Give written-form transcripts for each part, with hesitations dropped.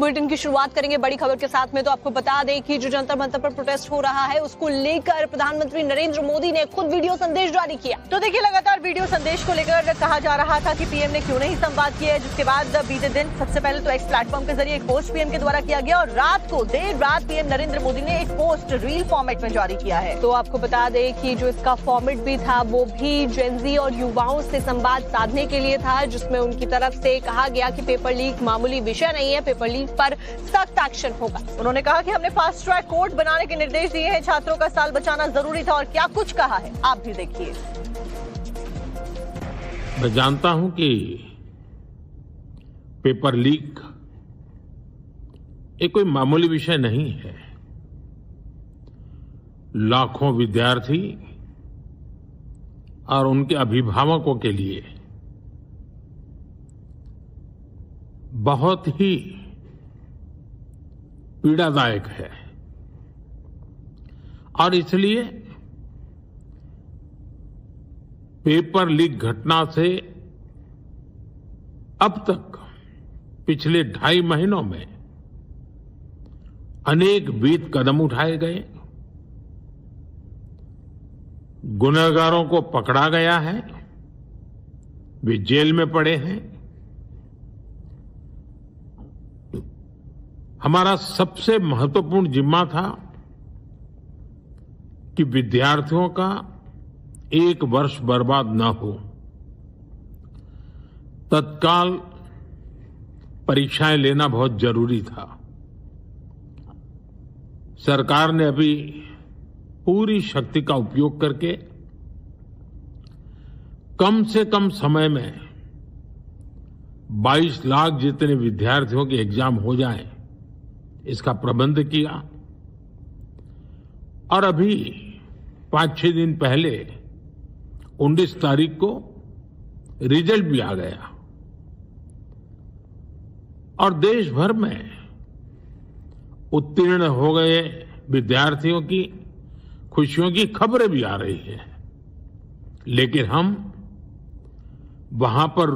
Bulletin की शुरुआत करेंगे बड़ी खबर के साथ में। तो आपको बता दें कि जो जंतर मंतर पर प्रोटेस्ट हो रहा है उसको लेकर प्रधानमंत्री नरेंद्र मोदी ने खुद वीडियो संदेश जारी किया। तो देखिए, लगातार वीडियो संदेश को लेकर कहा जा रहा था कि पीएम ने क्यों नहीं संवाद किया, जिसके बाद बीते दिन सबसे पहले तो एक्स प्लेटफॉर्म के जरिए एक पोस्ट पीएम के द्वारा किया गया और रात को देर रात पीएम नरेंद्र मोदी ने एक पोस्ट रील फॉर्मेट में जारी किया है। तो आपको बता दें कि जो इसका फॉर्मेट भी था वो भी जेनजी और युवाओं से संवाद साधने के लिए था, जिसमें उनकी तरफ से कहा गया कि पेपर लीक मामूली विषय नहीं है, पेपर लीक पर सख्त एक्शन होगा। उन्होंने कहा कि हमने फास्ट ट्रैक कोर्ट बनाने के निर्देश दिए हैं, छात्रों का साल बचाना जरूरी था और क्या कुछ कहा है आप भी देखिए। मैं जानता हूं कि पेपर लीक ये कोई मामूली विषय नहीं है। लाखों विद्यार्थी और उनके अभिभावकों के लिए बहुत ही पीड़ादायक है और इसलिए पेपर लीक घटना से अब तक पिछले 2.5 महीनों में अनेक विहित कदम उठाए गए, गुनहगारों को पकड़ा गया है, वे जेल में पड़े हैं। हमारा सबसे महत्वपूर्ण जिम्मा था कि विद्यार्थियों का 1 वर्ष बर्बाद न हो। तत्काल परीक्षाएं लेना बहुत जरूरी था। सरकार ने अभी पूरी शक्ति का उपयोग करके कम से कम समय में 22 लाख जितने विद्यार्थियों के एग्जाम हो जाएं, इसका प्रबंध किया और अभी 5-6 दिन पहले 19 तारीख को रिजल्ट भी आ गया और देश भर में उत्तीर्ण हो गए विद्यार्थियों की खुशियों की खबरें भी आ रही हैं। लेकिन हम वहां पर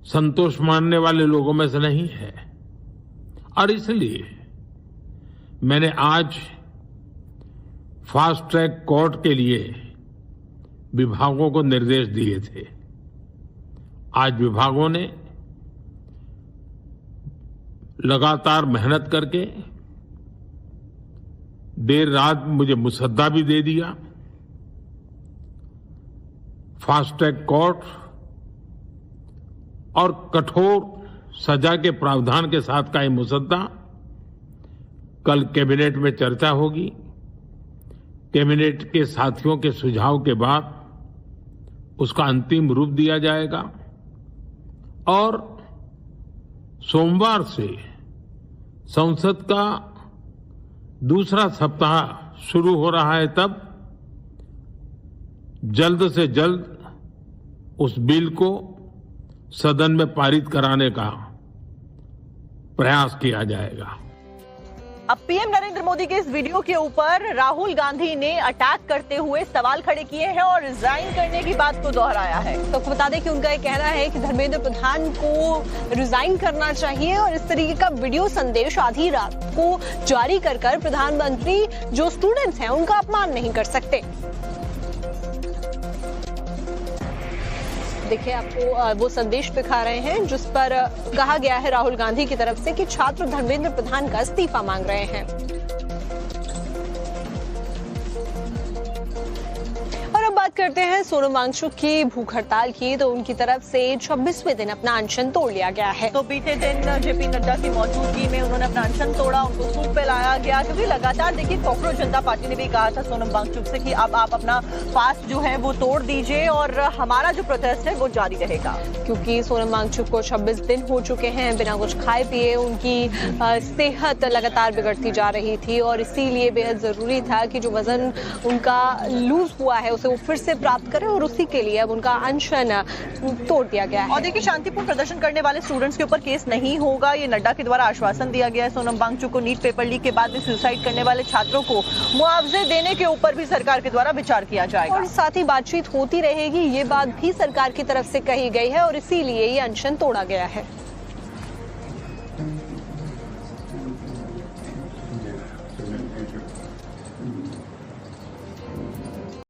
संतोष मानने वाले लोगों में से नहीं है और इसलिए मैंने आज फास्ट ट्रैक कोर्ट के लिए विभागों को निर्देश दिए थे। आज विभागों ने लगातार मेहनत करके देर रात मुझे मुसद्दा भी दे दिया। फास्ट ट्रैक कोर्ट और कठोर सजा के प्रावधान के साथ का ये मुसद्दा कल कैबिनेट में चर्चा होगी। कैबिनेट के साथियों के सुझाव के बाद उसका अंतिम रूप दिया जाएगा और सोमवार से संसद का दूसरा सप्ताह शुरू हो रहा है, तब जल्द से जल्द उस बिल को सदन में पारित कराने का प्रयास किया जाएगा। अब पीएम नरेंद्र मोदी के इस वीडियो के ऊपर राहुल गांधी ने अटैक करते हुए सवाल खड़े किए हैं और रिजाइन करने की बात को दोहराया है। तो आपको बता दें कि उनका ये कहना है कि धर्मेंद्र प्रधान को रिजाइन करना चाहिए और इस तरीके का वीडियो संदेश आधी रात को जारी कर प्रधानमंत्री जो स्टूडेंट्स हैं उनका अपमान नहीं कर सकते। देखिए, आपको वो संदेश दिखा रहे हैं जिस पर कहा गया है राहुल गांधी की तरफ से कि छात्र धर्मेंद्र प्रधान का इस्तीफा मांग रहे हैं। बात करते हैं सोनम वांगचुक की भूख हड़ताल की। तो उनकी तरफ से 26वें दिन अपना अनशन तोड़ लिया गया है। तो बीते दिन जेपी नड्डा की मौजूदगी में उन्होंने अपना अनशन तोड़ा, उनको सूप पे लाया गया क्योंकि लगातार देखिए कॉकरोच जनता पार्टी ने भी कहा था सोनम वांगचुक से कि अब आप अपना फास्ट जो है वो तोड़ दीजिए और हमारा जो प्रोटेस्ट है वो जारी रहेगा। क्योंकि सोनम वांगचुक को 26 दिन हो चुके हैं बिना कुछ खाए पिए, उनकी सेहत लगातार बिगड़ती जा रही थी और इसीलिए बेहद जरूरी था कि जो वजन उनका लूज हुआ है उसे वो फिर से प्राप्त करें और उसी के लिए अब उनका अनशन तोड़ दिया गया है। और देखिए, शांतिपूर्ण प्रदर्शन करने वाले स्टूडेंट्स के ऊपर केस नहीं होगा, ये नड्डा के द्वारा आश्वासन दिया गया है। सोनम वांगचुक को नीट पेपर लीक के बाद में सुसाइड करने वाले छात्रों को मुआवजे देने के ऊपर भी सरकार के द्वारा विचार किया जाएगा और साथ ही बातचीत होती रहेगी, ये बात भी सरकार की तरफ से कही गई है और इसीलिए ये अनशन तोड़ा गया है।